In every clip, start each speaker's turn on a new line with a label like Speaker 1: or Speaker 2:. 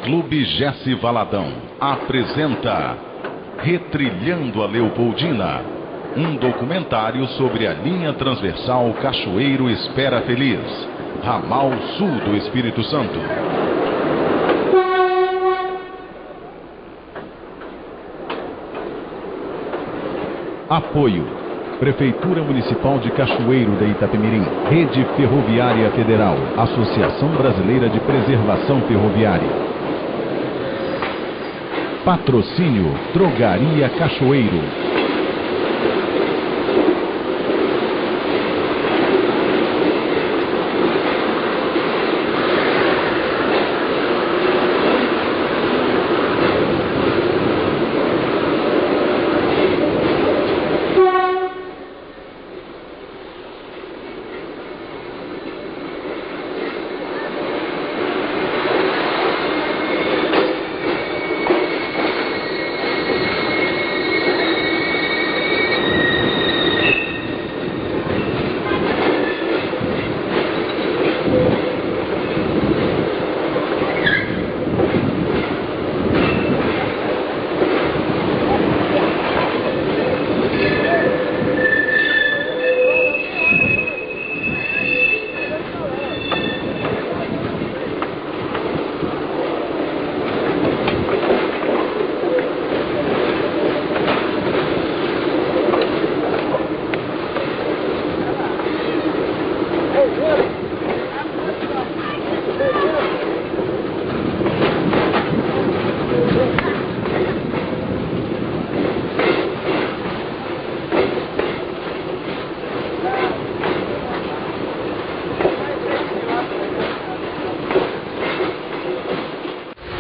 Speaker 1: Cineclube Jesse Valadão apresenta Retrilhando a Leopoldina, um documentário sobre a linha transversal Cachoeiro Espera Feliz, ramal sul do Espírito Santo. Apoio: Prefeitura Municipal de Cachoeiro de Itapemirim, Rede Ferroviária Federal, Associação Brasileira de Preservação Ferroviária. Patrocínio: Drogaria Cachoeiro.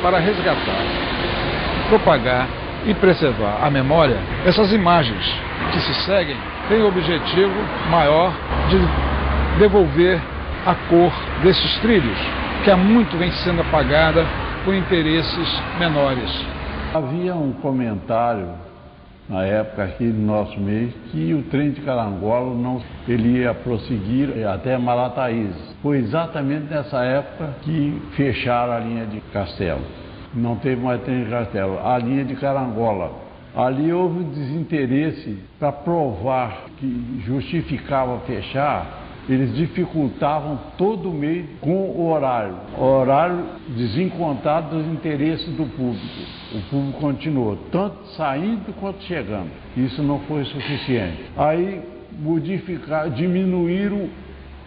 Speaker 2: Para resgatar, propagar e preservar a memória, essas imagens que se seguem têm o objetivo maior de devolver a cor desses trilhos, que há muito vem sendo apagada por interesses menores.
Speaker 3: Havia um comentário na época aqui no nosso meio que o trem de Carangola ele ia prosseguir até Marataízes. Foi exatamente nessa época que fecharam a linha de Castelo. Não teve mais trem de Castelo, a linha de Carangola. Ali houve um desinteresse para provar que justificava fechar. Eles dificultavam todo o meio com o horário desencontrado dos interesses do público. O público continuou, tanto saindo quanto chegando. Isso não foi suficiente. Aí diminuíram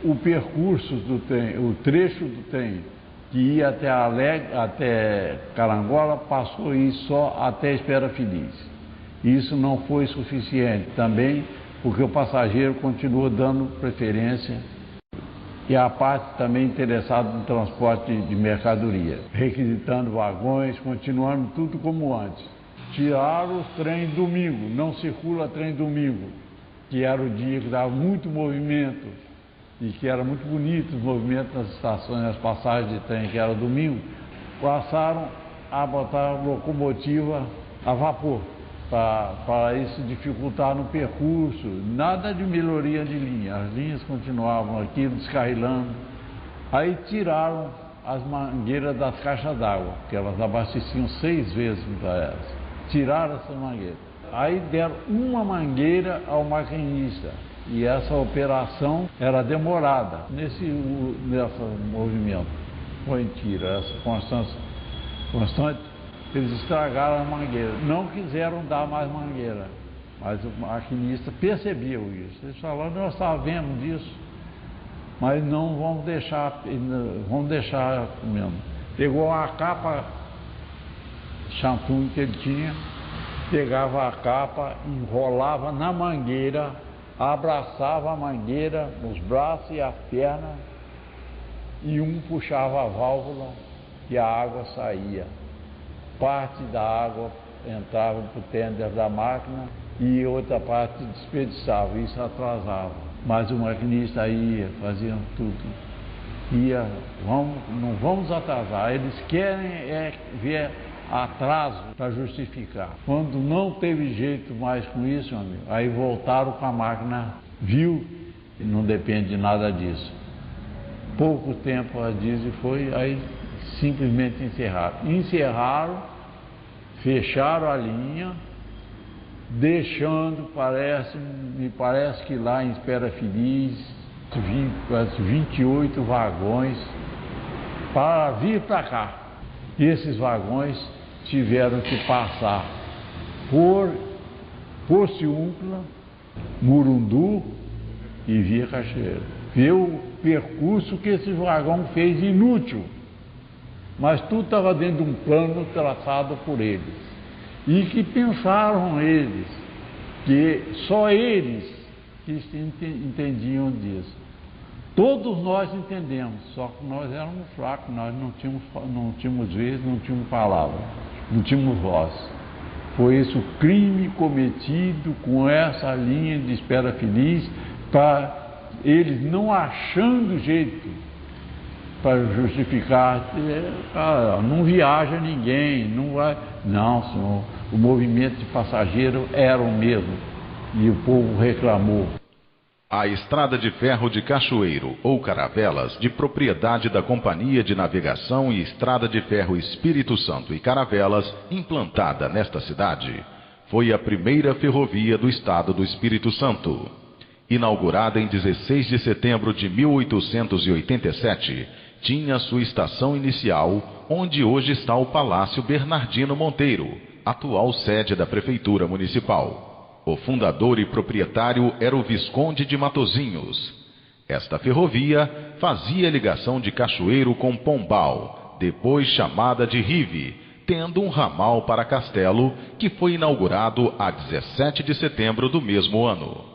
Speaker 3: o percurso do trem, o trecho do trem, que ia até Carangola, passou a ir só até Espera Feliz. Isso não foi suficiente também, porque o passageiro continua dando preferência e a parte também interessada no transporte de mercadoria, requisitando vagões, continuando tudo como antes. Tiraram os trens domingo, não circula trem domingo, que era o dia que dava muito movimento e que era muito bonito os movimentos nas estações, nas passagens de trem, que era domingo. Passaram a botar locomotiva a vapor, para isso dificultar no percurso, nada de melhoria de linha, as linhas continuavam aqui descarrilando. Aí tiraram as mangueiras das caixas d'água, que elas abasteciam 6 vezes para elas, tiraram essas mangueiras. Aí deram uma mangueira ao maquinista, e essa operação era demorada nesse movimento. Foi mentira, essa constante. Eles estragaram a mangueira, não quiseram dar mais mangueira, mas o maquinista percebeu isso. Eles falaram: nós sabemos disso, mas não vamos deixar mesmo. Pegou uma capa chantum que ele tinha, pegava a capa, enrolava na mangueira, abraçava a mangueira nos braços e as pernas, e um puxava a válvula e a água saía. Parte da água entrava para o tender da máquina e outra parte desperdiçava, isso atrasava. Mas o maquinista ia, fazia tudo. Não vamos atrasar, eles querem ver atraso para justificar. Quando não teve jeito mais com isso, amigo, aí voltaram com a máquina, viu, e não depende de nada disso. Pouco tempo a diesel foi, aí simplesmente encerraram. Encerraram, fecharam a linha, deixando, me parece que lá em Espera Feliz, 28 vagões para vir para cá. E esses vagões tiveram que passar por Porciúncula, Murundu e Via Cachoeira. Ver o percurso que esse vagão fez inútil, mas tudo estava dentro de um plano traçado por eles. E que pensaram eles, que só eles que entendiam disso. Todos nós entendemos, só que nós éramos fracos, nós não tínhamos vez, não tínhamos palavra, não tínhamos voz. Foi esse o crime cometido com essa linha de Espera Feliz, para eles não achando jeito para justificar, não viaja ninguém, não vai. Não, senhor, o movimento de passageiro era o mesmo e o povo reclamou.
Speaker 1: A Estrada de Ferro de Cachoeiro, ou Caravelas, de propriedade da Companhia de Navegação e Estrada de Ferro Espírito Santo e Caravelas, implantada nesta cidade, foi a primeira ferrovia do estado do Espírito Santo. Inaugurada em 16 de setembro de 1887, tinha sua estação inicial, onde hoje está o Palácio Bernardino Monteiro, atual sede da Prefeitura Municipal. O fundador e proprietário era o Visconde de Matozinhos. Esta ferrovia fazia ligação de Cachoeiro com Pombal, depois chamada de Rive, tendo um ramal para Castelo, que foi inaugurado a 17 de setembro do mesmo ano.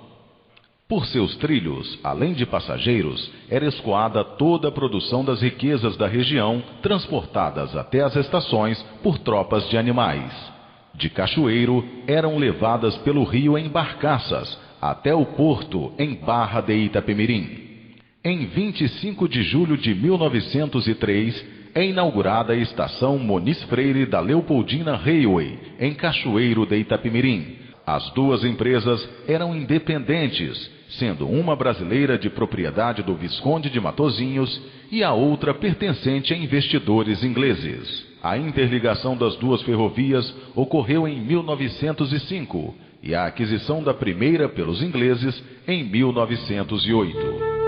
Speaker 1: Por seus trilhos, além de passageiros, era escoada toda a produção das riquezas da região, transportadas até as estações por tropas de animais. De Cachoeiro, eram levadas pelo rio em barcaças, até o porto em Barra de Itapemirim. Em 25 de julho de 1903, é inaugurada a estação Moniz Freire da Leopoldina Railway, em Cachoeiro de Itapemirim. As duas empresas eram independentes, sendo uma brasileira de propriedade do Visconde de Matozinhos e a outra pertencente a investidores ingleses. A interligação das duas ferrovias ocorreu em 1905 e a aquisição da primeira pelos ingleses em 1908.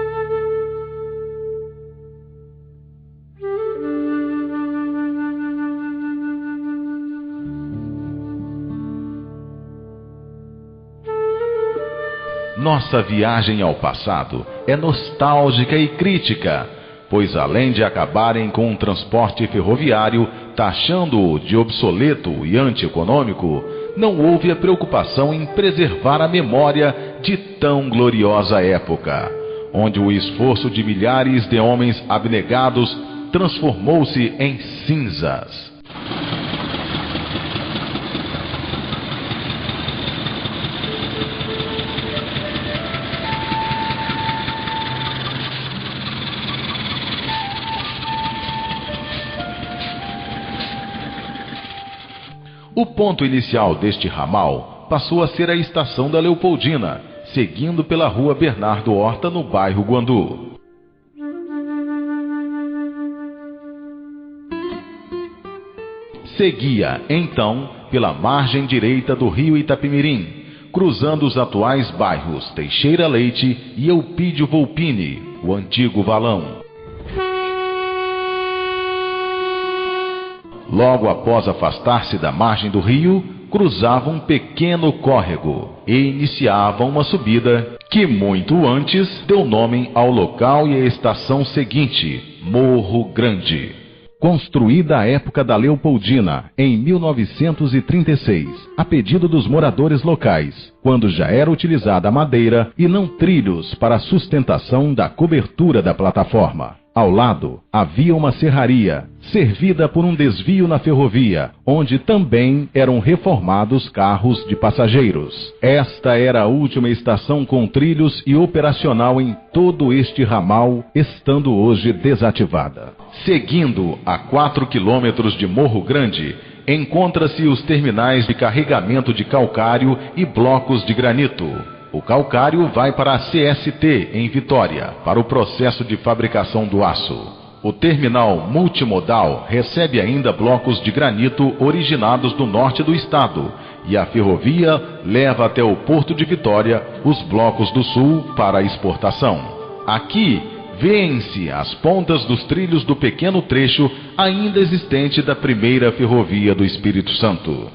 Speaker 1: Nossa viagem ao passado é nostálgica e crítica, pois além de acabarem com o transporte ferroviário, taxando-o de obsoleto e antieconômico, não houve a preocupação em preservar a memória de tão gloriosa época, onde o esforço de milhares de homens abnegados transformou-se em cinzas. O ponto inicial deste ramal passou a ser a estação da Leopoldina, seguindo pela rua Bernardo Horta, no bairro Guandu. Seguia, então, pela margem direita do rio Itapemirim, cruzando os atuais bairros Teixeira Leite e Eupídio Volpini, o antigo Valão. Logo após afastar-se da margem do rio, cruzava um pequeno córrego e iniciava uma subida que muito antes deu nome ao local e à estação seguinte, Morro Grande. Construída à época da Leopoldina, em 1936, a pedido dos moradores locais, quando já era utilizada a madeira e não trilhos para a sustentação da cobertura da plataforma. Ao lado, havia uma serraria, servida por um desvio na ferrovia, onde também eram reformados carros de passageiros. Esta era a última estação com trilhos e operacional em todo este ramal, estando hoje desativada. Seguindo a 4 quilômetros de Morro Grande, encontra-se os terminais de carregamento de calcário e blocos de granito. O calcário vai para a CST, em Vitória, para o processo de fabricação do aço. O terminal multimodal recebe ainda blocos de granito originados do norte do estado, e a ferrovia leva até o Porto de Vitória os blocos do sul para exportação. Aqui, vêem-se as pontas dos trilhos do pequeno trecho ainda existente da primeira ferrovia do Espírito Santo.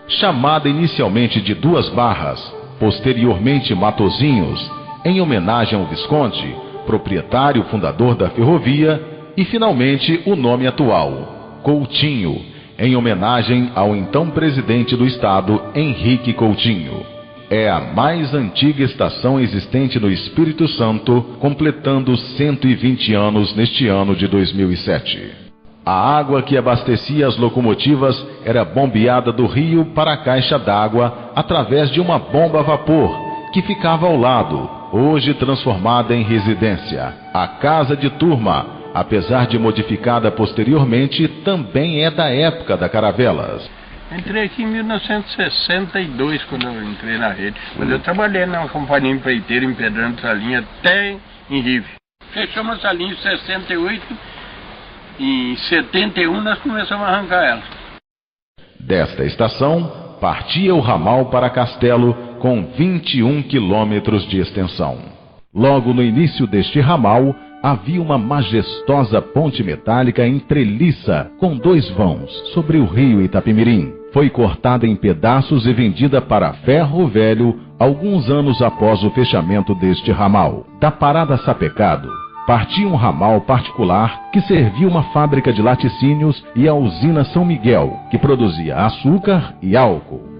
Speaker 1: Chamada inicialmente de Duas Barras, posteriormente Matozinhos, em homenagem ao Visconde, proprietário fundador da ferrovia, e finalmente o nome atual, Coutinho, em homenagem ao então presidente do estado, Henrique Coutinho. É a mais antiga estação existente no Espírito Santo, completando 120 anos neste ano de 2007. A água que abastecia as locomotivas era bombeada do rio para a caixa d'água através de uma bomba a vapor, que ficava ao lado, hoje transformada em residência. A Casa de Turma, apesar de modificada posteriormente, também é da época da Caravelas.
Speaker 4: Entrei aqui em 1962, quando eu entrei na rede. Mas eu trabalhei numa companhia empreiteira, empedrando essa linha até em Rive. Fechamos essa linha em 68, e em 71 nós começamos a arrancar ela.
Speaker 1: Desta estação, partia o ramal para Castelo, com 21 quilômetros de extensão. Logo no início deste ramal, havia uma majestosa ponte metálica em treliça, com 2 vãos, sobre o rio Itapemirim. Foi cortada em pedaços e vendida para Ferro Velho alguns anos após o fechamento deste ramal. Da parada Sapecado, partia um ramal particular que servia uma fábrica de laticínios e a usina São Miguel, que produzia açúcar e álcool.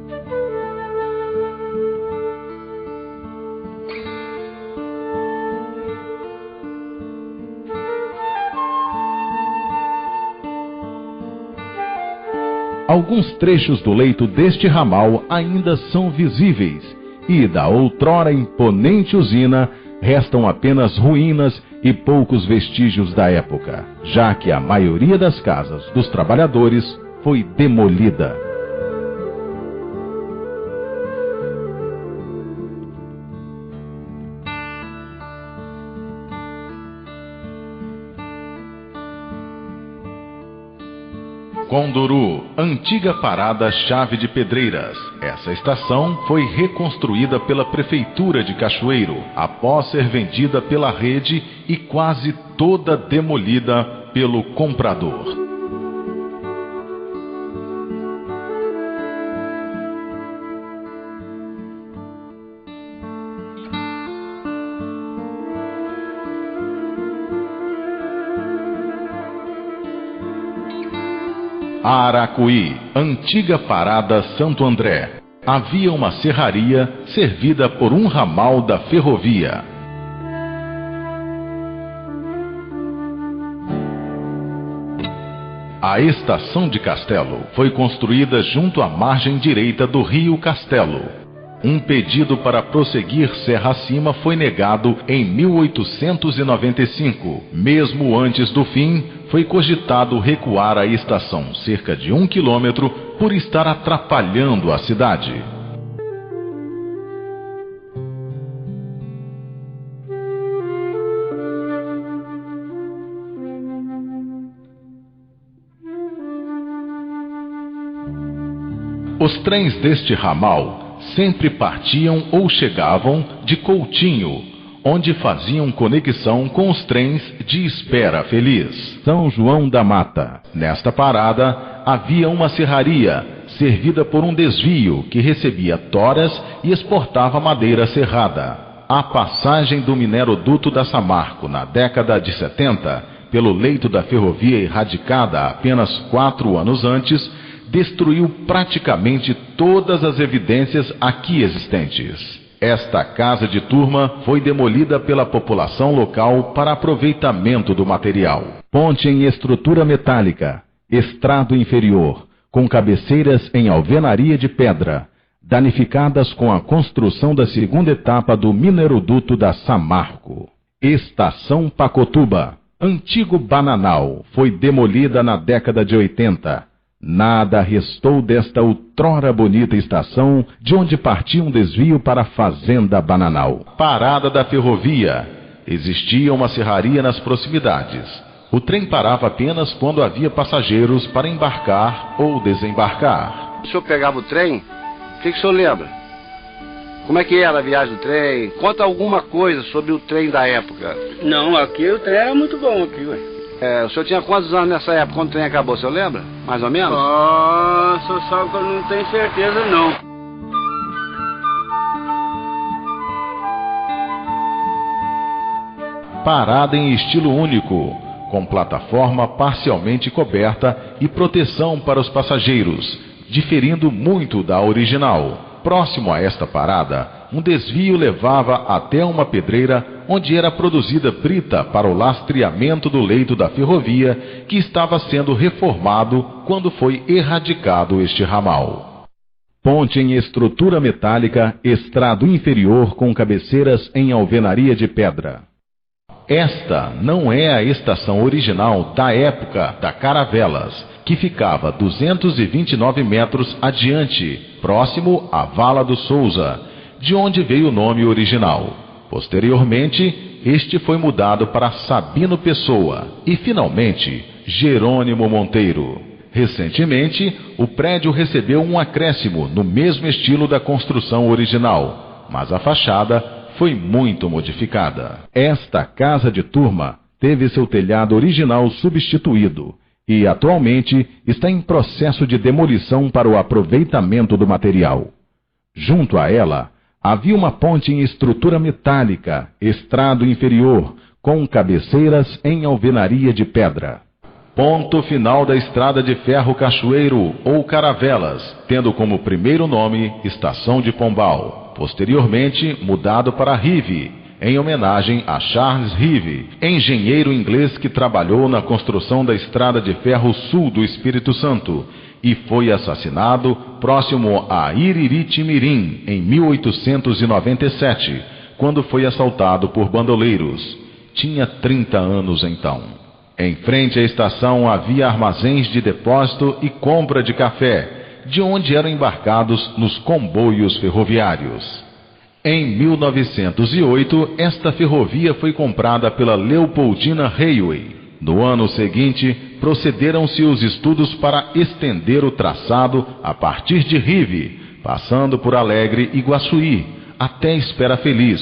Speaker 1: Alguns trechos do leito deste ramal ainda são visíveis, e da outrora imponente usina restam apenas ruínas e poucos vestígios da época, já que a maioria das casas dos trabalhadores foi demolida. Conduru, antiga parada Chave de Pedreiras. Essa estação foi reconstruída pela Prefeitura de Cachoeiro, após ser vendida pela rede e quase toda demolida pelo comprador. Aracuí, antiga parada Santo André. Havia uma serraria servida por um ramal da ferrovia. A estação de Castelo foi construída junto à margem direita do rio Castelo. Um pedido para prosseguir serra acima foi negado em 1895. Mesmo antes do fim, foi cogitado recuar a estação cerca de 1 quilômetro por estar atrapalhando a cidade. Os trens deste ramal sempre partiam ou chegavam de Coutinho, onde faziam conexão com os trens de Espera Feliz, São João da Mata. Nesta parada havia uma serraria, servida por um desvio que recebia toras e exportava madeira serrada. A passagem do mineroduto da Samarco na década de 70, pelo leito da ferrovia erradicada apenas 4 anos antes, destruiu praticamente todas as evidências aqui existentes. Esta casa de turma foi demolida pela população local para aproveitamento do material. Ponte em estrutura metálica, estrado inferior, com cabeceiras em alvenaria de pedra, danificadas com a construção da segunda etapa do mineroduto da Samarco. Estação Pacotuba, antigo Bananal, foi demolida na década de 80. Nada restou desta outrora bonita estação, de onde partia um desvio para a Fazenda Bananal. Parada da ferrovia. Existia uma serraria nas proximidades. O trem parava apenas quando havia passageiros para embarcar ou desembarcar.
Speaker 5: O senhor pegava o trem? O que o senhor lembra? Como é que era a viagem do trem? Conta alguma coisa sobre o trem da época.
Speaker 4: Não, aqui o trem era muito bom aqui, ué.
Speaker 5: O senhor tinha quantos anos nessa época, quando o trem acabou, o senhor lembra? Mais ou menos?
Speaker 4: Ah, o senhor sabe que eu não tenho certeza, não.
Speaker 1: Parada em estilo único, com plataforma parcialmente coberta e proteção para os passageiros, diferindo muito da original. Próximo a esta parada, um desvio levava até uma pedreira onde era produzida brita para o lastreamento do leito da ferrovia, que estava sendo reformado quando foi erradicado este ramal. Ponte em estrutura metálica, estrado inferior com cabeceiras em alvenaria de pedra. Esta não é a estação original da época da Caravelas, que ficava 229 metros adiante, próximo à Vala do Souza, de onde veio o nome original. Posteriormente, este foi mudado para Sabino Pessoa e, finalmente, Jerônimo Monteiro. Recentemente, o prédio recebeu um acréscimo no mesmo estilo da construção original, mas a fachada foi muito modificada. Esta casa de turma teve seu telhado original substituído e atualmente está em processo de demolição para o aproveitamento do material. Junto a ela, havia uma ponte em estrutura metálica, estrado inferior, com cabeceiras em alvenaria de pedra. Ponto final da estrada de ferro Cachoeiro ou Caravelas, tendo como primeiro nome Estação de Pombal. Posteriormente mudado para Rive, em homenagem a Charles Rive, engenheiro inglês que trabalhou na construção da estrada de ferro sul do Espírito Santo e foi assassinado próximo a Iririti-Mirim em 1897, quando foi assaltado por bandoleiros. Tinha 30 anos então. Em frente à estação havia armazéns de depósito e compra de café, de onde eram embarcados nos comboios ferroviários. Em 1908, esta ferrovia foi comprada pela Leopoldina Railway. No ano seguinte, procederam-se os estudos para estender o traçado a partir de Rive, passando por Alegre e Guaçuí, até Espera Feliz,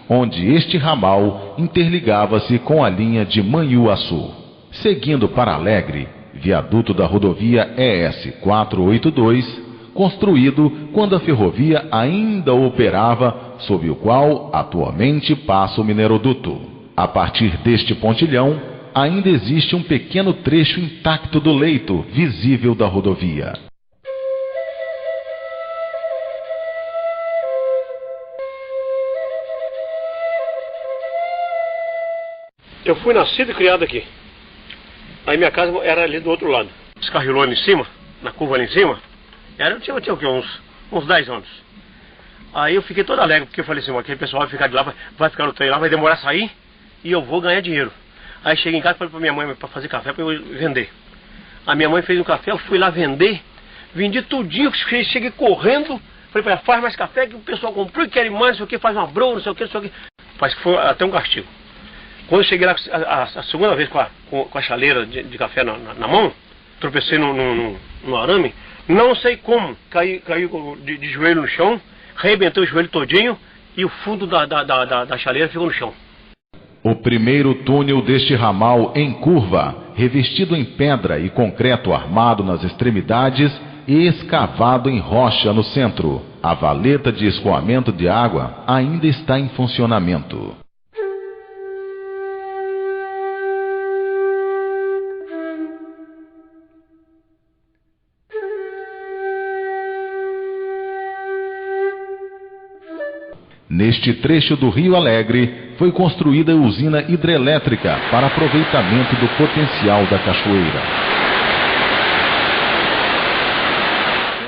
Speaker 1: onde este ramal interligava-se com a linha de Manhuaçu. Seguindo para Alegre, viaduto da rodovia ES 482, construído quando a ferrovia ainda operava, sob o qual atualmente passa o mineroduto. A partir deste pontilhão, ainda existe um pequeno trecho intacto do leito visível da rodovia.
Speaker 6: Eu fui nascido e criado aqui. Aí minha casa era ali do outro lado. Descarrilou ali em cima, na curva ali em cima. Eu tinha o quê? Uns 10 anos. Aí eu fiquei todo alegre, porque eu falei assim, aquele pessoal vai ficar de lá, vai ficar no trem lá, vai demorar a sair e eu vou ganhar dinheiro. Aí cheguei em casa e falei pra minha mãe para fazer café para eu vender. A minha mãe fez um café, eu fui lá vender, vendi tudinho, cheguei correndo, falei pra ela, faz mais café que o pessoal comprou e quer mais, não sei o que, faz uma broa, não sei o que, não sei o que. Mas foi até um castigo. Quando eu cheguei lá a segunda vez com a chaleira de café na mão, tropecei no arame, não sei como, caí de joelho no chão, arrebentei o joelho todinho e o fundo da chaleira ficou no chão.
Speaker 1: O primeiro túnel deste ramal em curva, revestido em pedra e concreto armado nas extremidades e escavado em rocha no centro. A valeta de escoamento de água ainda está em funcionamento. Neste trecho do Rio Alegre, foi construída a usina hidrelétrica para aproveitamento do potencial da cachoeira.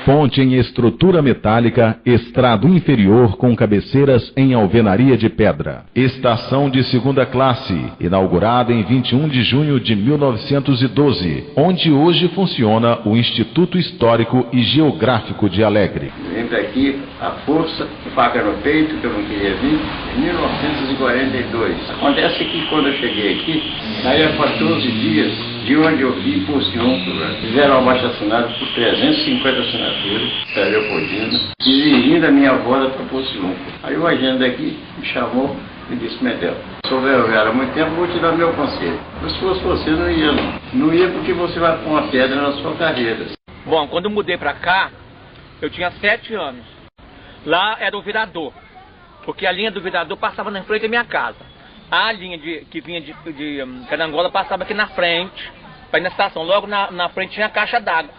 Speaker 1: Ponte em estrutura metálica, estrado inferior com cabeceiras em alvenaria de pedra. Estação de segunda classe, inaugurada em 21 de junho de 1912, onde hoje funciona o Instituto Histórico e Geográfico de Alegre.
Speaker 7: Entra aqui a força, faca no peito, que eu não queria vir, em 1942. Acontece que quando eu cheguei aqui, daí a 14 dias, de onde eu vi Porciúncula, fizeram um abaixo-assinado por 350 assinaturas, da Leopoldina, exigindo a minha volta para Porciúncula. Aí o agente daqui me chamou e disse: Medel, sou velho há muito tempo, vou te dar meu conselho. Mas se fosse você, não ia não. Não ia porque você vai pôr uma pedra na sua carreira.
Speaker 8: Bom, quando eu mudei para cá, eu tinha 7 anos. Lá era o virador, porque a linha do virador passava na frente da minha casa. A linha que vinha de Carangola passava aqui na frente, para ir na estação. Logo na frente tinha a caixa d'água.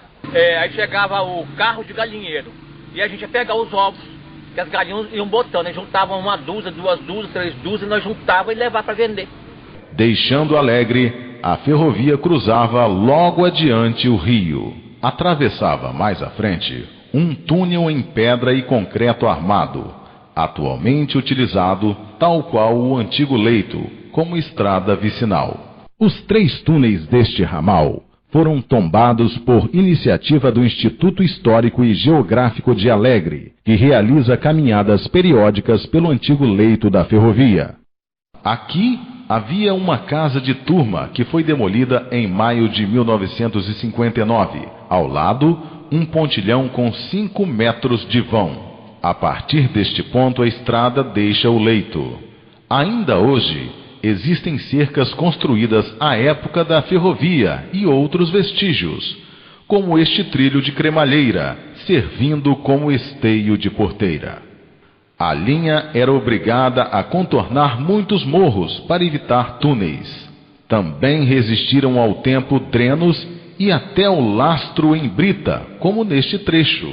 Speaker 8: Aí chegava o carro de galinheiro. E a gente ia pegar os ovos, que as galinhas iam botando. Eles juntavam 1 dúzia, 2 dúzias, 3 dúzias, e nós juntávamos e levava para vender.
Speaker 1: Deixando Alegre, a ferrovia cruzava logo adiante o rio. Atravessava mais à frente um túnel em pedra e concreto armado, atualmente utilizado, tal qual o antigo leito, como estrada vicinal. Os 3 túneis deste ramal foram tombados por iniciativa do Instituto Histórico e Geográfico de Alegre, que realiza caminhadas periódicas pelo antigo leito da ferrovia. Aqui havia uma casa de turma que foi demolida em maio de 1959. Ao lado, um pontilhão com 5 metros de vão. A partir deste ponto, a estrada deixa o leito. Ainda hoje, existem cercas construídas à época da ferrovia e outros vestígios, como este trilho de cremalheira, servindo como esteio de porteira. A linha era obrigada a contornar muitos morros para evitar túneis. Também resistiram ao tempo drenos e até o lastro em brita, como neste trecho.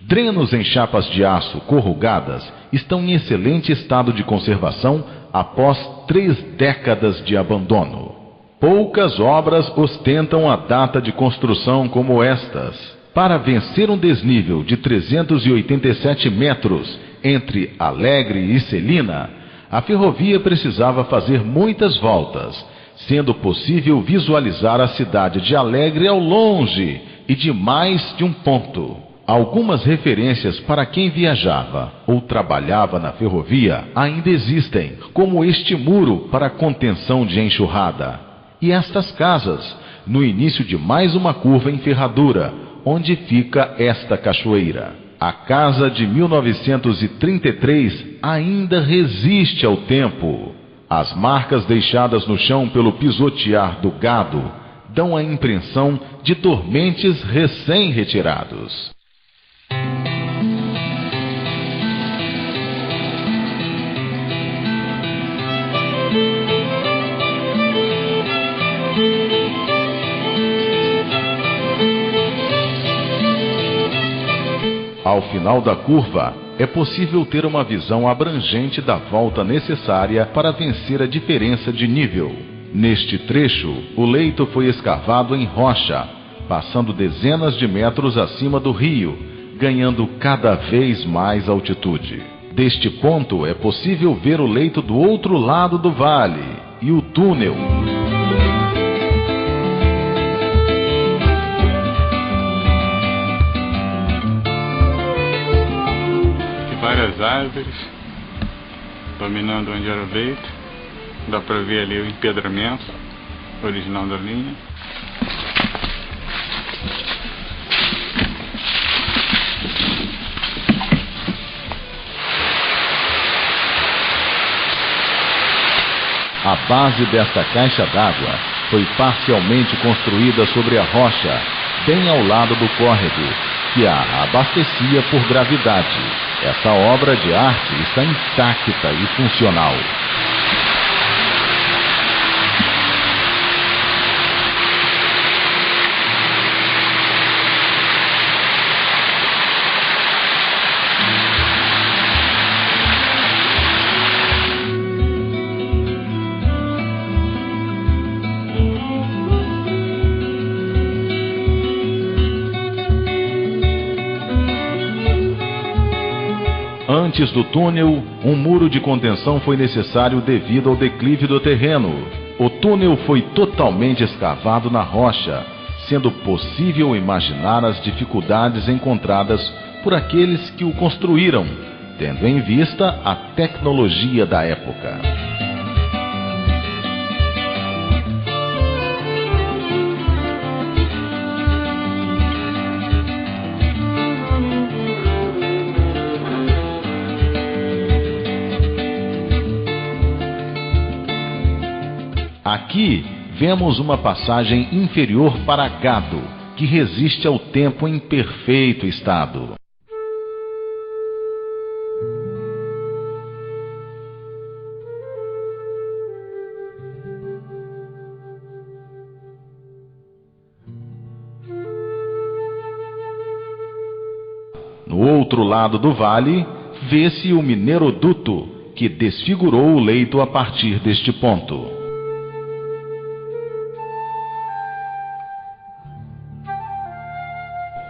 Speaker 1: Drenos em chapas de aço corrugadas estão em excelente estado de conservação após 3 décadas de abandono. Poucas obras ostentam a data de construção como estas. Para vencer um desnível de 387 metros entre Alegre e Celina, a ferrovia precisava fazer muitas voltas, sendo possível visualizar a cidade de Alegre ao longe e de mais de um ponto. Algumas referências para quem viajava ou trabalhava na ferrovia ainda existem, como este muro para contenção de enxurrada. E estas casas, no início de mais uma curva em ferradura, onde fica esta cachoeira. A casa de 1933 ainda resiste ao tempo. As marcas deixadas no chão pelo pisotear do gado dão a impressão de dormentes recém-retirados. Ao final da curva, é possível ter uma visão abrangente da volta necessária para vencer a diferença de nível. Neste trecho, o leito foi escavado em rocha, passando dezenas de metros acima do rio, ganhando cada vez mais altitude. Deste ponto é possível ver o leito do outro lado do vale e o túnel.
Speaker 9: Várias árvores dominando onde era o leito. Dá para ver ali o empedramento original da linha.
Speaker 1: A base desta caixa d'água foi parcialmente construída sobre a rocha, bem ao lado do córrego, que a abastecia por gravidade. Essa obra de arte está intacta e funcional. Antes do túnel, um muro de contenção foi necessário devido ao declive do terreno. O túnel foi totalmente escavado na rocha, sendo possível imaginar as dificuldades encontradas por aqueles que o construíram, tendo em vista a tecnologia da época. Aqui vemos uma passagem inferior para gado, que resiste ao tempo em perfeito estado. No outro lado do vale, vê-se o mineroduto, que desfigurou o leito a partir deste ponto.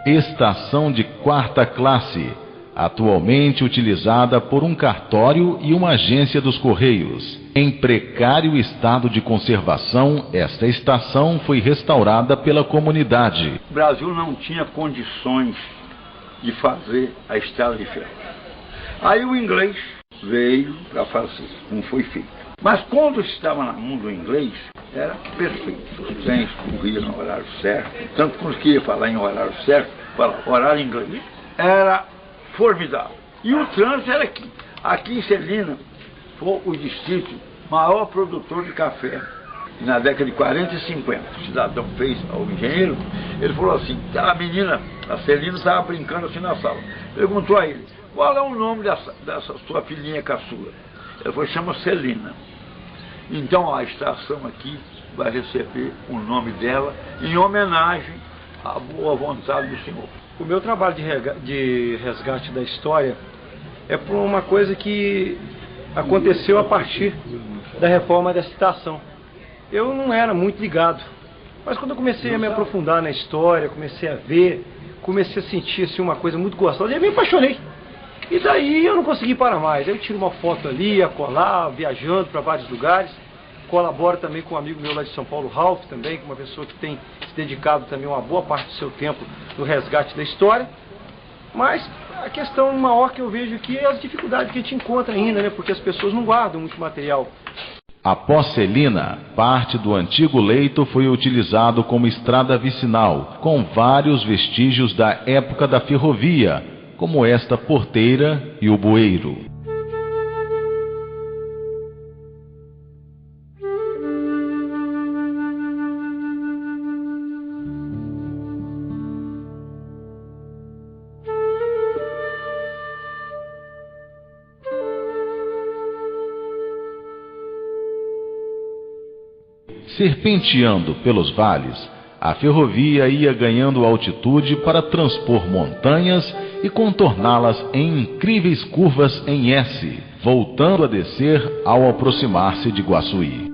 Speaker 1: Estação de quarta classe, atualmente utilizada por um cartório e uma agência dos Correios. Em precário estado de conservação, esta estação foi restaurada pela comunidade.
Speaker 10: O Brasil não tinha condições de fazer a estrada de ferro. Aí o inglês veio para fazer, como foi feito. Mas quando estava na mão do inglês, era perfeito. Os trens corriam no horário certo. Tanto que quando queria falar em horário certo, falava horário em inglês. Era formidável. E o trânsito era aqui. Aqui em Celina foi o distrito maior produtor de café. E na década de 40 e 50, o cidadão fez ao engenheiro, ele falou assim, a menina, a Celina, estava brincando assim na sala. Perguntou a ele, qual é o nome dessa sua filhinha caçula? Ele falou, chama Celina. Então a estação aqui vai receber o nome dela em homenagem à boa vontade do senhor.
Speaker 11: O meu trabalho de resgate da história é por uma coisa que aconteceu a partir da reforma dessa estação. Eu não era muito ligado, mas quando eu comecei a me aprofundar na história, comecei a ver, comecei a sentir assim, uma coisa muito gostosa, eu me apaixonei. E daí eu não consegui parar mais. Aí eu tiro uma foto ali, acolá, viajando para vários lugares. Colaboro também com um amigo meu lá de São Paulo, Ralph, também, que é uma pessoa que tem se dedicado também uma boa parte do seu tempo no resgate da história. Mas a questão maior que eu vejo aqui é as dificuldades que a gente encontra ainda, né? Porque as pessoas não guardam muito material.
Speaker 1: Após Celina, parte do antigo leito foi utilizado como estrada vicinal, com vários vestígios da época da ferrovia, como esta porteira e o bueiro. Serpenteando pelos vales, a ferrovia ia ganhando altitude para transpor montanhas e contorná-las em incríveis curvas em S, voltando a descer ao aproximar-se de Guaçuí.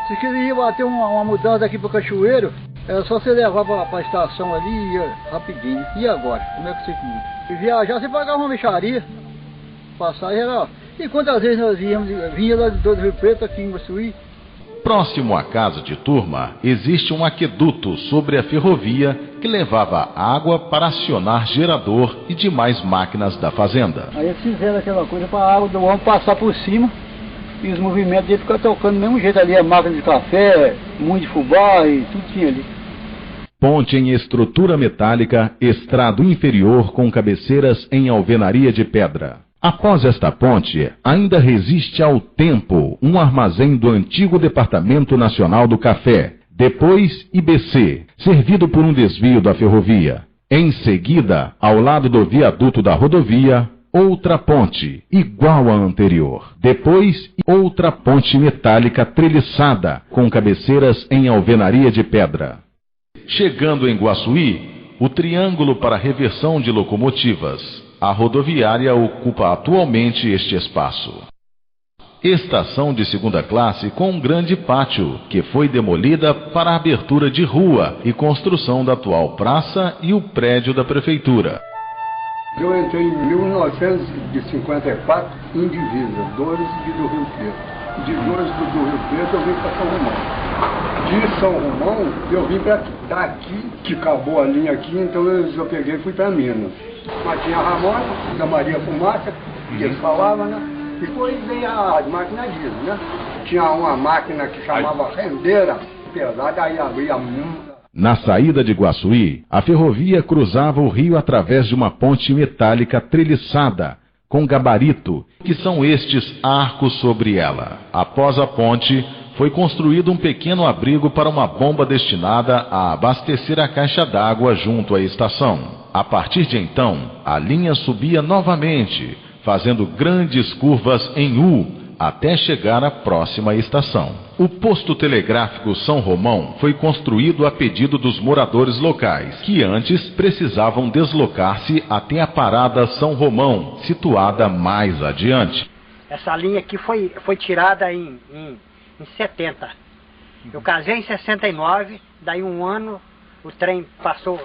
Speaker 12: Se queria bater uma mudança aqui para o Cachoeiro, era só você levar para a estação ali e ia rapidinho. E agora? Como é que você muda? E viajar, você pagava uma mixaria. Passagem era... E quantas vezes nós vinha lá do Rio Preto aqui em Guaçuí?
Speaker 1: Próximo à casa de turma, existe um aqueduto sobre a ferrovia que levava água para acionar gerador e demais máquinas da fazenda.
Speaker 12: Aí eles fizeram aquela coisa para a água do homem passar por cima e os movimentos dele ficar tocando do mesmo jeito ali, a máquina de café, moinho de fubá e tudo tinha ali.
Speaker 1: Ponte em estrutura metálica, estrado inferior com cabeceiras em alvenaria de pedra. Após esta ponte, ainda resiste ao tempo um armazém do antigo Departamento Nacional do Café, depois IBC, servido por um desvio da ferrovia. Em seguida, ao lado do viaduto da rodovia, outra ponte, igual à anterior. Depois, outra ponte metálica treliçada, com cabeceiras em alvenaria de pedra. Chegando em Guaçuí, o triângulo para reversão de locomotivas. A rodoviária ocupa atualmente este espaço. Estação de segunda classe com um grande pátio, que foi demolida para a abertura de rua e construção da atual praça e o prédio da prefeitura.
Speaker 13: Eu entrei em 1954 em Divisa, Dores do Rio Preto. De Dores do Rio Preto eu vim para São Romão. De São Romão eu vim para aqui. Daqui, que acabou a linha aqui, então eu peguei e fui para Minas. Mas tinha a Ramona, da Maria Fumaça, que eles falavam, né? E depois veio as máquinas diesel, né? Tinha uma máquina que chamava rendeira, pesada, aí abria muito.
Speaker 1: Na saída de Guaçuí, a ferrovia cruzava o rio através de uma ponte metálica treliçada, com gabarito, que são estes arcos sobre ela. Após a ponte, foi construído um pequeno abrigo para uma bomba destinada a abastecer a caixa d'água junto à estação. A partir de então, a linha subia novamente, fazendo grandes curvas em U, até chegar à próxima estação. O posto telegráfico São Romão foi construído a pedido dos moradores locais, que antes precisavam deslocar-se até a parada São Romão, situada mais adiante.
Speaker 14: Essa linha aqui foi tirada em 70. Eu casei em 69, daí um ano o trem passou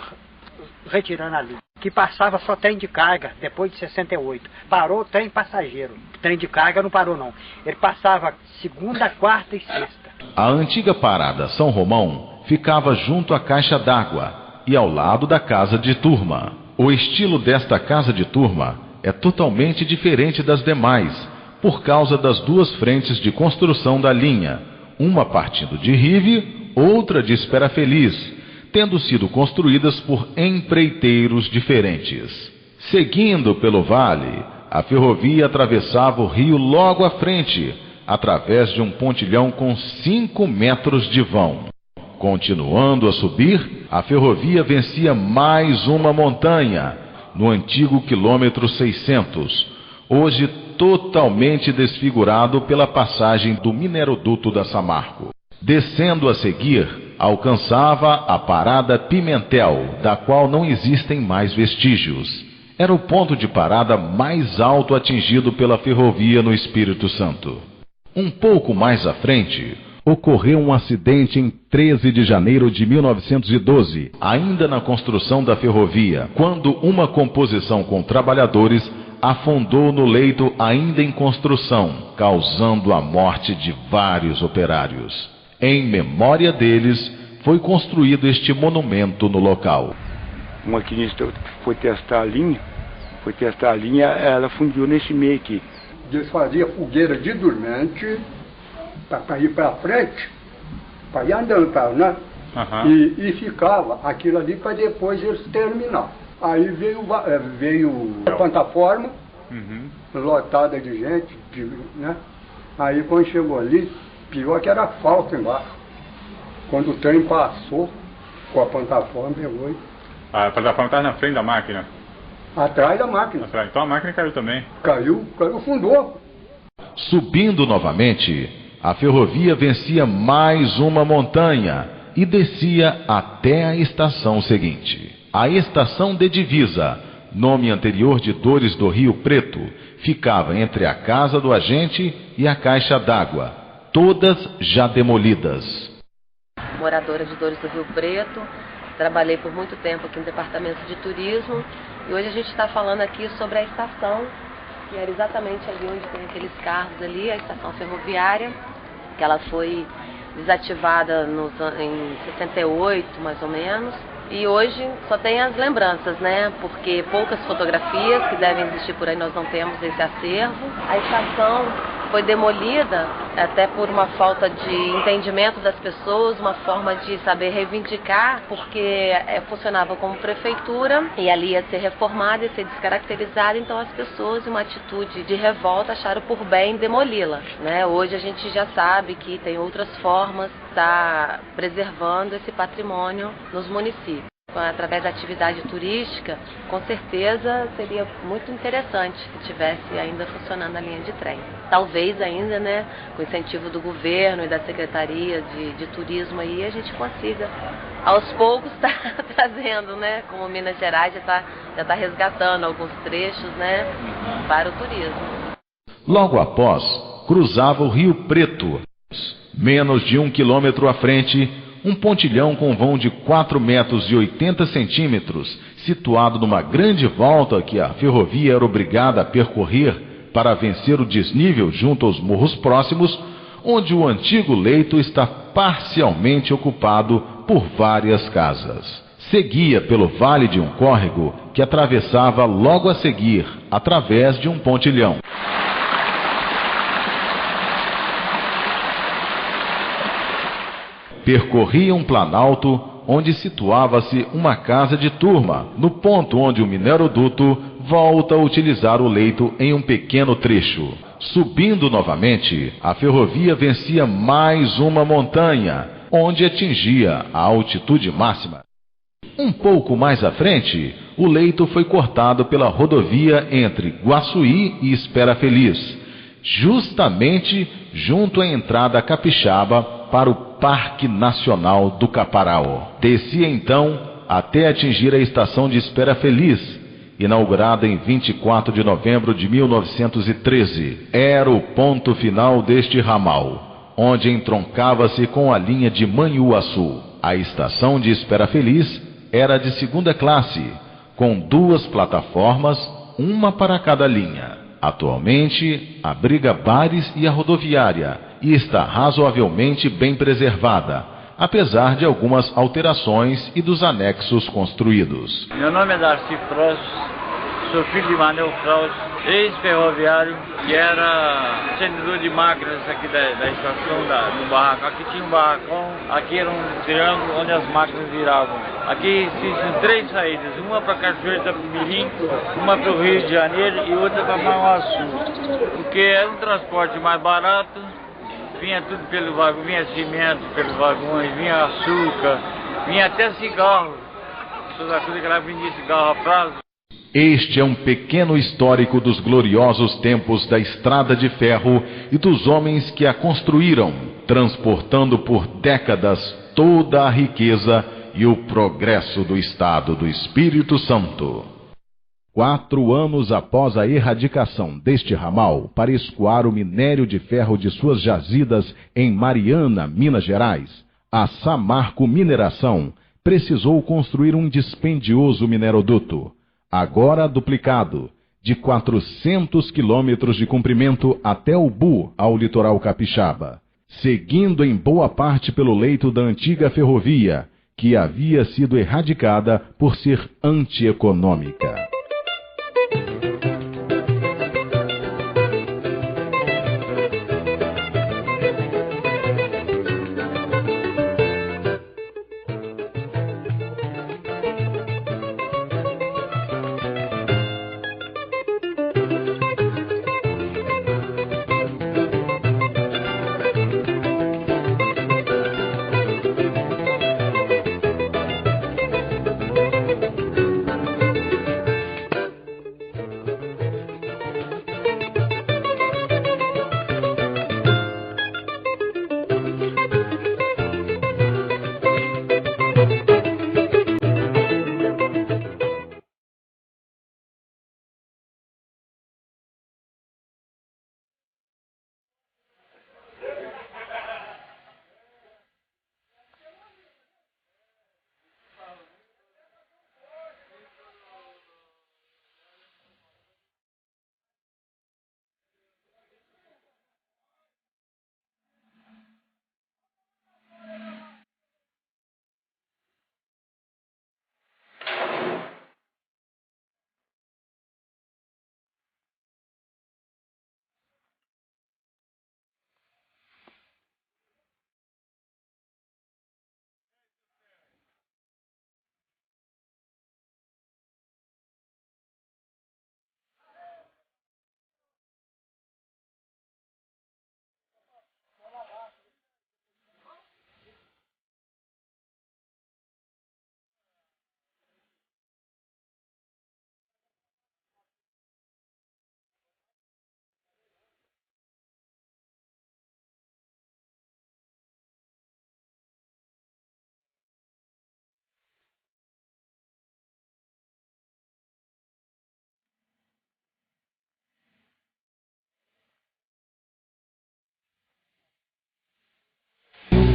Speaker 14: retirando a linha. Que passava só trem de carga, depois de 68. Parou o trem passageiro. O trem de carga não parou não. Ele passava segunda, quarta e sexta.
Speaker 1: A antiga parada São Romão ficava junto à caixa d'água e ao lado da casa de turma. O estilo desta casa de turma é totalmente diferente das demais, por causa das duas frentes de construção da linha, uma partindo de Rive, outra de Espera Feliz, tendo sido construídas por empreiteiros diferentes. Seguindo pelo vale, a ferrovia atravessava o rio logo à frente, através de um pontilhão com 5 metros de vão. Continuando a subir, a ferrovia vencia mais uma montanha, no antigo quilômetro 600, hoje totalmente desfigurado pela passagem do mineroduto da Samarco. Descendo a seguir, alcançava a parada Pimentel, da qual não existem mais vestígios. Era o ponto de parada mais alto atingido pela ferrovia no Espírito Santo. Um pouco mais à frente, ocorreu um acidente em 13 de janeiro de 1912, ainda na construção da ferrovia, quando uma composição com trabalhadores afundou no leito ainda em construção, causando a morte de vários operários. Em memória deles, foi construído este monumento no local.
Speaker 13: O maquinista foi testar a linha, ela fundiu nesse meio aqui. Eles faziam fogueira de dormente, para ir para frente, para ir andando, né? E ficava aquilo ali para depois eles terminar. Aí veio a plataforma, lotada de gente, né? Aí quando chegou ali, pior que era falta embaixo. Quando o trem passou com a plataforma, pegou e...
Speaker 9: A plataforma estava na frente da máquina?
Speaker 13: Atrás da máquina.
Speaker 9: Atrás. Então a máquina caiu também?
Speaker 13: Caiu, fundou.
Speaker 1: Subindo novamente, a ferrovia vencia mais uma montanha e descia até a estação seguinte. A estação de Divisa, nome anterior de Dores do Rio Preto, ficava entre a casa do agente e a caixa d'água, todas já demolidas.
Speaker 15: Moradora de Dores do Rio Preto, trabalhei por muito tempo aqui no departamento de turismo e hoje a gente está falando aqui sobre a estação, que era exatamente ali onde tem aqueles carros ali, a estação ferroviária, que ela foi desativada em 68 mais ou menos. E hoje só tem as lembranças, né? Porque poucas fotografias que devem existir por aí, nós não temos esse acervo. A estação foi demolida até por uma falta de entendimento das pessoas, uma forma de saber reivindicar, porque funcionava como prefeitura e ali ia ser reformada, ia ser descaracterizada, então as pessoas, em uma atitude de revolta, acharam por bem demoli-la, né? Hoje a gente já sabe que tem outras formas de estar preservando esse patrimônio nos municípios. Através da atividade turística, com certeza seria muito interessante que tivesse ainda funcionando a linha de trem. Talvez ainda, né, com incentivo do governo e da Secretaria de Turismo aí, a gente consiga, aos poucos, estar trazendo, né, como Minas Gerais já tá resgatando alguns trechos, né, para o turismo.
Speaker 1: Logo após, cruzava o Rio Preto. Menos de 1 quilômetro à frente, um pontilhão com vão de 4 metros e 80 centímetros, situado numa grande volta que a ferrovia era obrigada a percorrer para vencer o desnível junto aos morros próximos, onde o antigo leito está parcialmente ocupado por várias casas. Seguia pelo vale de um córrego que atravessava logo a seguir, através de um pontilhão. Percorria um planalto onde situava-se uma casa de turma, no ponto onde o mineroduto volta a utilizar o leito em um pequeno trecho. Subindo novamente, a ferrovia vencia mais uma montanha, onde atingia a altitude máxima. Um pouco mais à frente, o leito foi cortado pela rodovia entre Guaçuí e Espera Feliz, justamente junto à entrada capixaba para o Parque Nacional do Caparaó. Descia então até atingir a estação de Espera Feliz, inaugurada em 24 de novembro de 1913. Era o ponto final deste ramal, onde entroncava-se com a linha de Manhuaçu. A estação de Espera Feliz era de segunda classe, com 2 plataformas, uma para cada linha. Atualmente, abriga bares e a rodoviária, e está razoavelmente bem preservada, apesar de algumas alterações e dos anexos construídos.
Speaker 16: Meu nome é Darcy Frost, sou filho de Manuel Frost, ex-ferroviário, que era servidor de máquinas aqui da estação, do barraco. Aqui tinha um barracão, aqui era um triângulo onde as máquinas viravam. Aqui existem 3 saídas, uma para Cachoeira da Mirim, uma para o Rio de Janeiro e outra para Manhuaçu, porque era um transporte mais barato. Vinha tudo pelo vagão, vinha cimento pelos vagões, vinha açúcar, vinha até cigarro. Toda coisa que ela vendia cigarro a prazo.
Speaker 1: Este é um pequeno histórico dos gloriosos tempos da estrada de ferro e dos homens que a construíram, transportando por décadas toda a riqueza e o progresso do Estado do Espírito Santo. 4 anos após a erradicação deste ramal para escoar o minério de ferro de suas jazidas em Mariana, Minas Gerais, a Samarco Mineração precisou construir um dispendioso mineroduto, agora duplicado, de 400 quilômetros de comprimento até Ubu, ao litoral capixaba, seguindo em boa parte pelo leito da antiga ferrovia, que havia sido erradicada por ser antieconômica.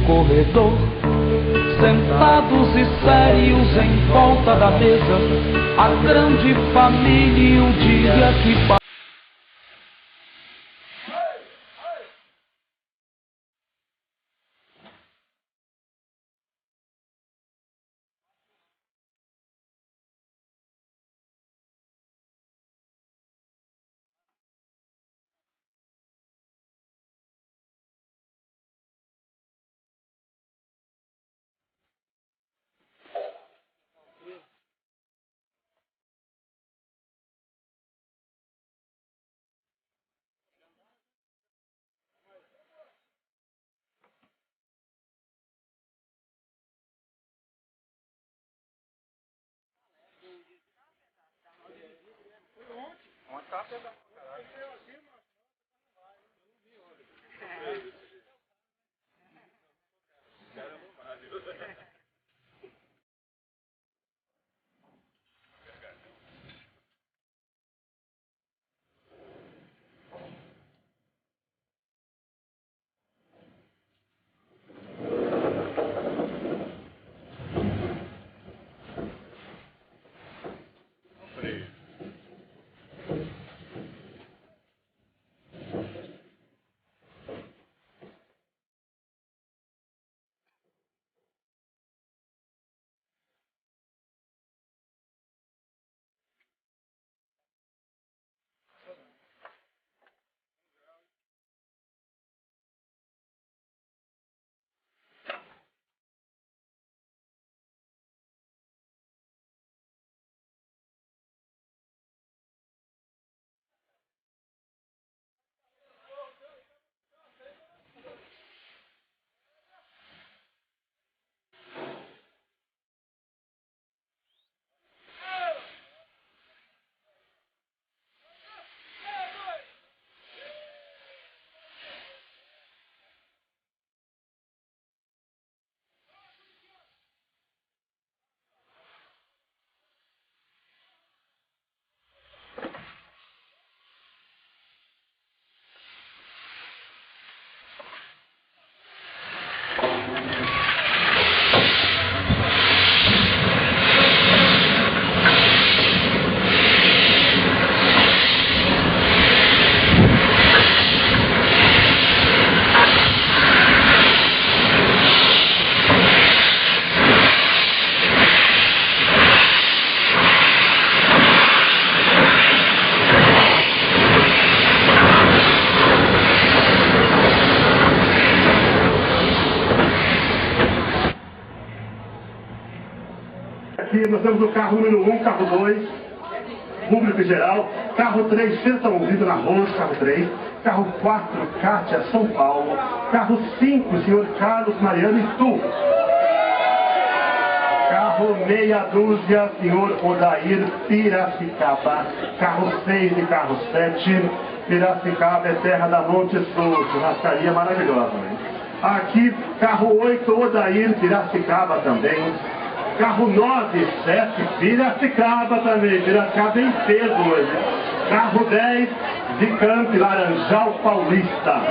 Speaker 17: corredor, sentados e sérios em volta da mesa, a grande família e o dia que passa.
Speaker 18: Aqui nós temos o carro número 1, carro 2, público em geral, carro 3, Festa Ouvido na Rosa, carro 3, carro 4, Cátia, São Paulo, carro 5, senhor Carlos Mariano e Tu, carro meia dúzia, senhor Odair Piracicaba, carro 6 e carro 7, Piracicaba é terra da Monte Sul, churrascaria maravilhosa, né? Aqui, carro 8, Odair Piracicaba também. Carro 9 e 7, Piracicaba também, Piracicaba em peso hoje. Carro 10, de Campo Laranjal Paulista.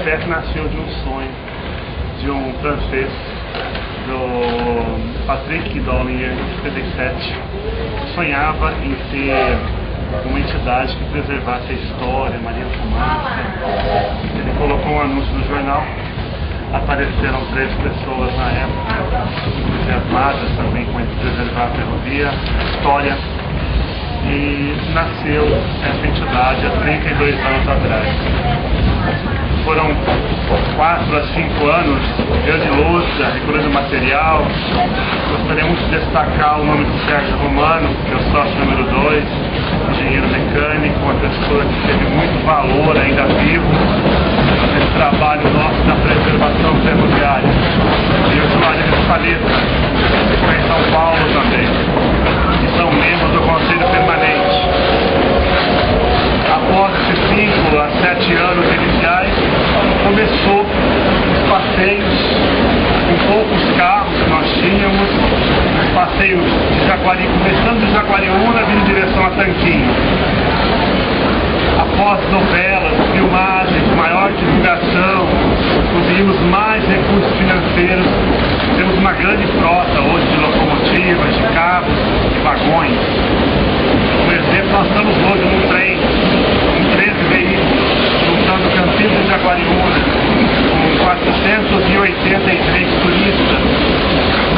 Speaker 18: Espécie nasceu de um sonho de um francês, do Patrick Dollinger, em 77, sonhava em ter uma entidade que preservasse a história, Maria Fumaça. Ele colocou um anúncio no jornal, apareceram 3 pessoas na época, entusiasmadas também com preservar a ferrovia, a história, e nasceu essa entidade há 32 anos atrás. Foram 4 a 5 anos, grande luta, recolhendo material. Gostaríamos de destacar o nome do Sérgio Romano, que é o sócio número 2, engenheiro mecânico, uma pessoa que teve muito valor ainda vivo nesse trabalho nosso da preservação ferroviária. E o Juarez Paleta, que foi em São Paulo também, que são membros do Conselho Permanente. Após esses 5 a 7 anos iniciais, começou os passeios com poucos carros que nós tínhamos, os passeios de Jaguari, começando de Jaguariúna, vindo em direção a Tanquinho. Após novelas, filmagens, maior divulgação, conseguimos mais recursos financeiros, temos uma grande frota hoje de locomotivas, de carros, de vagões. Por exemplo, nós estamos hoje num trem, com 13 veículos, juntando Campinas e Jaguariúna, com 483 turistas,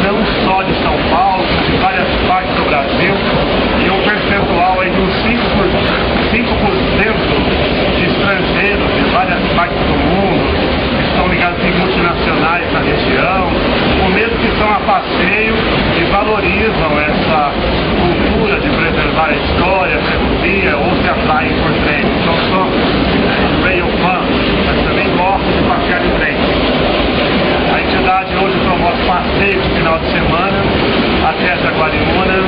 Speaker 18: não só de São Paulo, mas de várias partes do Brasil, e um percentual aí de uns 5% de estrangeiros de várias partes do mundo, que estão ligados em multinacionais na região, ou mesmo que estão a passeio e valorizam essa cultura de preservar a história, a ferrovia, ou se atraem por trem. Não só rail fan, mas também gostam de passear de trem. A entidade hoje promove passeios no final de semana até Jaguariúna.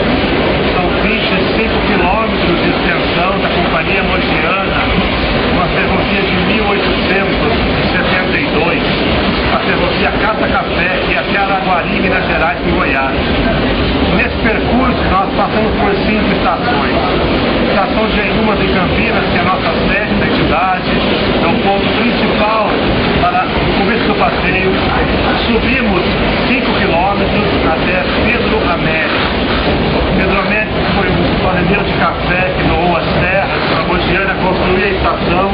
Speaker 18: São 25 quilômetros de extensão da Companhia Mogiana, uma ferrovia de 1872, a ferrovia Casa Café, que é até Araguari, Minas Gerais e Goiás. Nesse percurso nós passamos por 5 estações. Estação de Engumas em Campinas, que é a nossa sede da entidade, é o ponto principal para o começo do passeio. Subimos 5 quilômetros até Pedro Américo. Pedro Américo foi um fazendeiro de café que doou as terras, a Mogiana construiu a estação,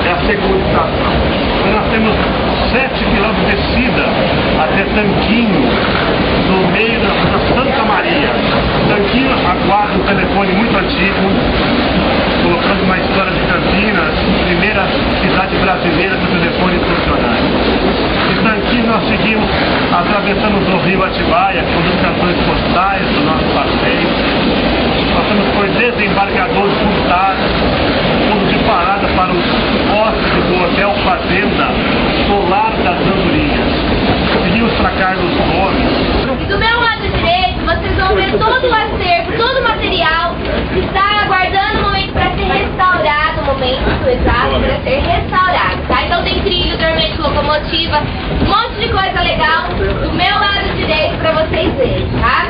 Speaker 18: é a segunda estação. Então nós temos 7 quilômetros de descida até Tanquinho, no meio da Santa Maria. Tanquinho aguarda um telefone muito antigo, colocando uma história de Campinas, primeira cidade brasileira com telefone funcionário. De Tanquinho nós seguimos atravessamos o rio Atibaia, com os cartões postais do nosso passeio. Passamos por desembargador Furtado, ponto de parada para os hóspedes do Hotel Fazenda, Solar das Andorinhas. Seguimos para Carlos Gomes.
Speaker 19: Do meu lado direito, vocês vão ver todo o acervo, todo o material que está aguardando o momento para ser restaurado, o momento exato para ser restaurado, tá? Então tem trilho, dormente, locomotiva, um monte de coisa legal do meu lado direito para vocês verem, tá?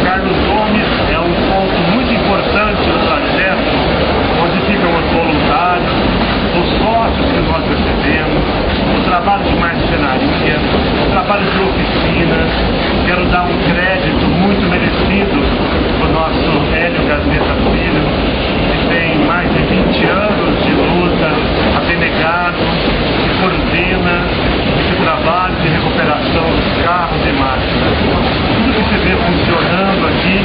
Speaker 18: Carlos Gomes é um ponto muito importante do trajeto, onde ficam os voluntários, os sócios que nós recebemos, o trabalho de marcenaria, o trabalho de oficinas. Quero dar um crédito muito merecido para o nosso Hélio Gazeta Filho, que tem mais de 20 anos de luta, abnegado, que coordena esse trabalho de recuperação dos carros e máquinas. Tudo que se vê funcionando aqui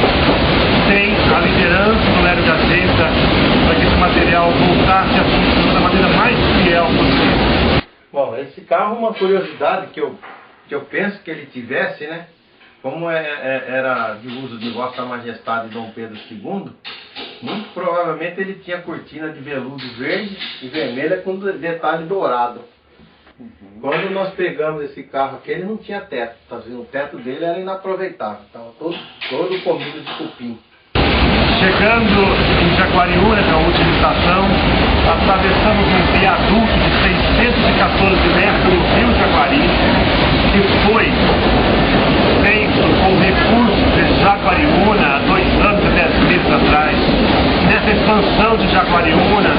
Speaker 18: tem a liderança do Hélio Gazeta para que esse material voltasse a funcionar da maneira mais fiel possível.
Speaker 11: Bom, esse carro, uma curiosidade que eu penso que ele tivesse, né? Como era de uso de Vossa Majestade Dom Pedro II, muito provavelmente ele tinha cortina de veludo verde e vermelha com detalhe dourado. Quando nós pegamos esse carro aqui, ele não tinha teto, tá vendo? O teto dele era inaproveitável, estava todo comido de cupim.
Speaker 18: Chegando em Jaguariúna, que é a última estação, atravessamos um viaduto de 614 metros no Rio Jaguari, que foi feito com recursos de Jaguariúna há 2 anos e 10 meses atrás. Nessa expansão de Jaguariúna,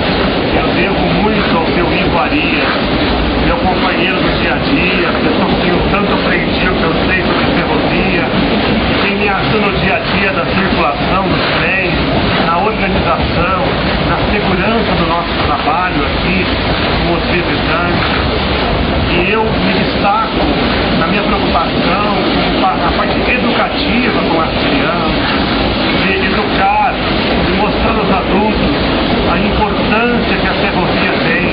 Speaker 18: eu devo muito ao seu Ivo Arias, companheiro do dia a dia, as pessoas que eu tanto aprendi, o que eu sei sobre ferrovia, quem me ajuda no dia a dia da circulação dos trens, na organização, na segurança do nosso trabalho aqui, com os visitantes. E eu me destaco na minha preocupação na parte educativa com as crianças, de educar, de mostrar aos adultos a importância que a ferrovia tem,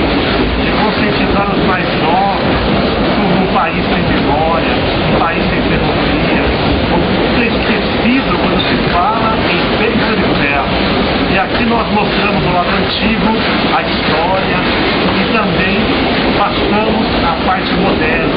Speaker 18: de conscientizar os mais novos sobre um país sem memória, um país sem ferrovia, tudo é esquecido quando se fala em peito de ferro. E aqui nós mostramos o lado antigo, a história, e também passamos a parte moderna.